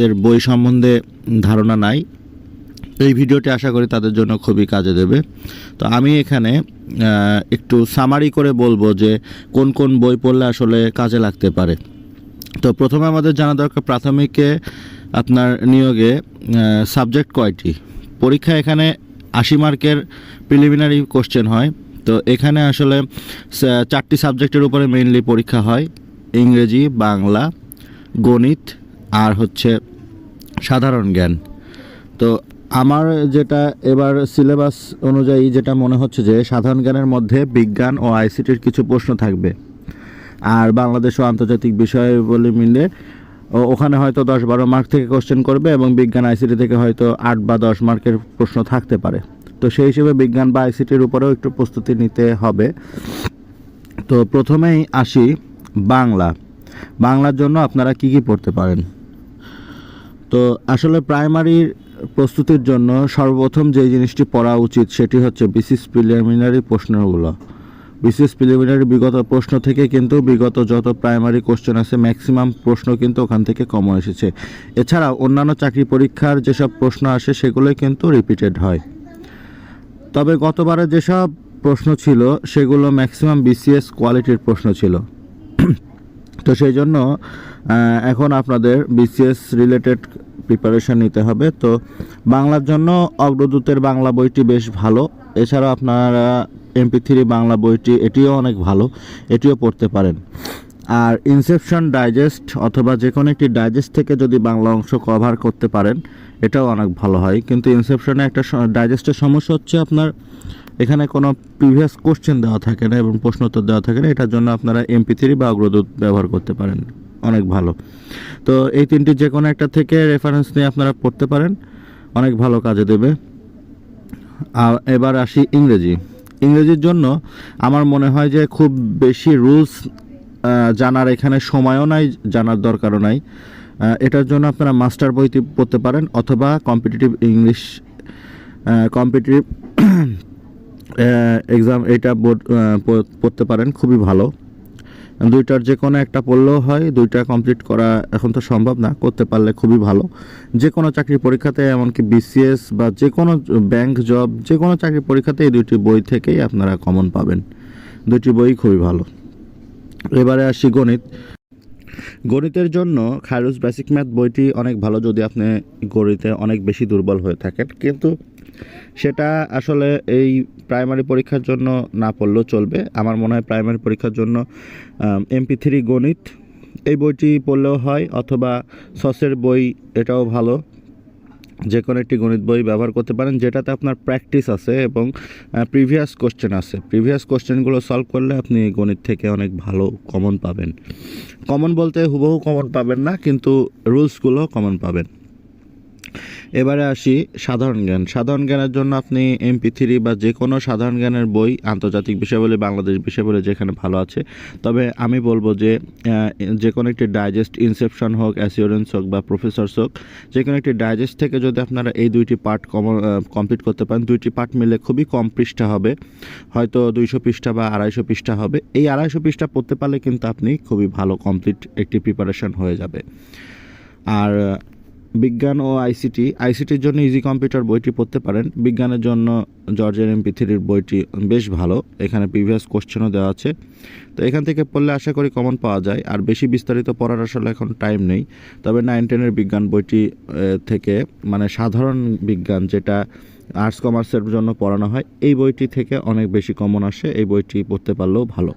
এর বই সম্বন্ধে ধারণা নাই, এই ভিডিওটি আশা করি তাদের জন্য খুবই কাজে দেবে। তো আমি এখানে একটু সামারি করে বলবো যে কোন কোন বই পড়লে আসলে কাজে লাগতে পারে। তো প্রথমে আমাদের জানা দরকার প্রাথমিকে আপনার নিয়োগে সাবজেক্ট কয়টি। পরীক্ষা এখানে 80 মার্কের প্রিলিমিনারি কোশ্চেন হয়। তো এখানে আসলে 4টি সাবজেক্টের উপরে মেইনলি পরীক্ষা হয়, ইংরেজি, বাংলা, গণিত আর হচ্ছে সাধারণ জ্ঞান। তো আমার যেটা এবার সিলেবাস অনুযায়ী যেটা মনে হচ্ছে যে সাধারণ জ্ঞানের মধ্যে বিজ্ঞান ও আইসিটির কিছু প্রশ্ন থাকবে, আর বাংলাদেশ ও আন্তর্জাতিক বিষয় বলে মিলে ওখানে হয়তো 10-12 মার্ক থেকে কোশ্চেন করবে এবং বিজ্ঞান আইসিটি থেকে হয়তো 8 বা 10 মার্কের প্রশ্ন থাকতে পারে। তো সেই হিসেবে বিজ্ঞান বা আইসিটির উপরেও একটু প্রস্তুতি নিতে হবে। তো প্রথমেই আসি বাংলার জন্য আপনারা কি কি পড়তে পারেন। তো আসলে প্রাইমারির প্রস্তুতির জন্য সর্বপ্রথম যে জিনিসটি পড়া উচিত সেটি হচ্ছে বিসিএস প্রিলিমিনারি প্রশ্নগুলো। বিসিএস প্রিলিমিনারি বিগত প্রশ্ন থেকে কিন্তু বিগত যত প্রাইমারি কোশ্চেন আছে ম্যাক্সিমাম প্রশ্ন কিন্তু ওখান থেকে কমন এসেছে। এছাড়া অন্যান্য চাকরি পরীক্ষার যেসব প্রশ্ন আসে সেগুলোই কিন্তু রিপিটেড হয়। তবে গতবারে যেসব প্রশ্ন ছিল সেগুলো ম্যাক্সিমাম বিসিএস কোয়ালিটির প্রশ্ন ছিল। তো সেই জন্য এখন আপনাদের বিসিএস রিলেটেড প্রিপারেশন নিতে হবে। তো বাংলার জন্য অগ্রদূতের বাংলা বইটি বেশ ভালো। এছাড়াও আপনারা MP3 বাংলা বইটি, এটিও অনেক ভালো, এটিও পড়তে পারেন। আর ইনসেপশন ডাইজেস্ট অথবা যে কোনো একটি ডাইজেস্ট থেকে যদি বাংলা অংশ কভার করতে পারেন এটাও অনেক ভালো হয়। কিন্তু ইনসেপশনে একটা ডাইজেস্টের সমস্যা হচ্ছে আপনার এখানে কোনো প্রিভিয়াস কোশ্চেন দেওয়া থাকে না এবং প্রশ্নোত্তর দেওয়া থাকে না। এটার জন্য আপনারা MP3 বা অগ্রদূত ব্যবহার করতে পারেন, অনেক ভালো। তো এই তিনটি যে কোনো একটা থেকে রেফারেন্স নিয়ে আপনারা পড়তে পারেন, অনেক ভালো কাজে দেবে। আর এবার আসি ইংরেজির জন্য আমার মনে হয় যে খুব বেশি রুলস জানার এখানে সময়ও নাই, জানার দরকারও নাই। এটার জন্য আপনারা মাস্টার বইটি পড়তে পারেন অথবা কম্পিটিটিভ ইংলিশ কম্পিটিটিভ এক্সাম এটা পড়তে পারেন, খুবই ভালো। দুইটার যে কোনো একটা পড়লেও হয়, দুইটা কমপ্লিট করা এখন তো সম্ভব না, করতে পারলে খুবই ভালো। যে কোনো চাকরি পরীক্ষাতে, এমনকি বিসিএস বা যে কোনো ব্যাংক জব, যে কোনো চাকরি পরীক্ষাতে এই দুইটি বই থেকেই আপনারা কমন পাবেন। দুইটি বই খুবই ভালো। এবারে আসি গণিতের জন্য খায়রুজ বেসিক ম্যাথ বইটি অনেক ভালো যদি আপনি গণিতে অনেক বেশি দুর্বল হয়ে থাকেন, কিন্তু সেটা আসলে এই প্রাইমারি পরীক্ষার জন্য না পড়লেও চলবে। আমার মনে হয় প্রাইমারি পরীক্ষার জন্য MP3 গণিত এই বইটি পড়লেও হয়, অথবা সসের বই, এটাও ভালো। যে কোনো একটি গণিত বই ব্যবহার করতে পারেন যেটাতে আপনার প্র্যাকটিস আছে এবং প্রিভিয়াস কোশ্চেন আছে। প্রিভিয়াস কোশ্চেনগুলো সলভ করলে আপনি গণিত থেকে অনেক ভালো কমন পাবেন। কমন বলতে হুবহু কমন পাবেন না, কিন্তু রুলসগুলো কমন পাবেন। এবারে আসি সাধারণ জ্ঞানের জন্য আপনি MP3 বা যে কোনো সাধারণ জ্ঞানের বই, আন্তর্জাতিক বিষয় বলে, বাংলাদেশ বিষয় বলে যেখানে ভালো আছে। তবে আমি বলবো যে কোনো একটি ডাইজেস্ট, ইনসেপশন হোক, অ্যাসিওরেন্স হোক বা প্রফেসরস হোক, যে কোনো একটি ডাইজেস্ট থেকে যদি আপনারা এই দুইটি পার্ট কমপ্লিট করতে পারেন, দুইটি পার্ট মিলে খুবই কম পৃষ্ঠা হবে, হয়তো 200 পৃষ্ঠা বা 250 পৃষ্ঠা হবে। এই 250 পৃষ্ঠা পড়তে পারলে কিন্তু আপনি খুবই ভালো কমপ্লিট একটি প্রিপারেশন হয়ে যাবে। আর বিজ্ঞান ও আইসিটির জন্য ইজি কম্পিউটার বইটি পড়তে পারেন। বিজ্ঞানের জন্য জর্জের MP3 বইটি বেশ ভালো, এখানে প্রিভিয়াস কোশ্চেনও দেওয়া আছে। তো এখান থেকে পড়লে আশা করি কমন পাওয়া যায়। আর বেশি বিস্তারিত পড়ার আসলে এখন টাইম নেই। তবে 9-10 বিজ্ঞান বইটি থেকে, মানে সাধারণ বিজ্ঞান যেটা আর্টস কমার্সের জন্য পড়ানো হয়, এই বইটি থেকে অনেক বেশি কমন আসে, এই বইটি পড়তে পারলেও ভালো।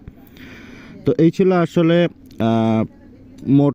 তো এই ছিল আসলে মোট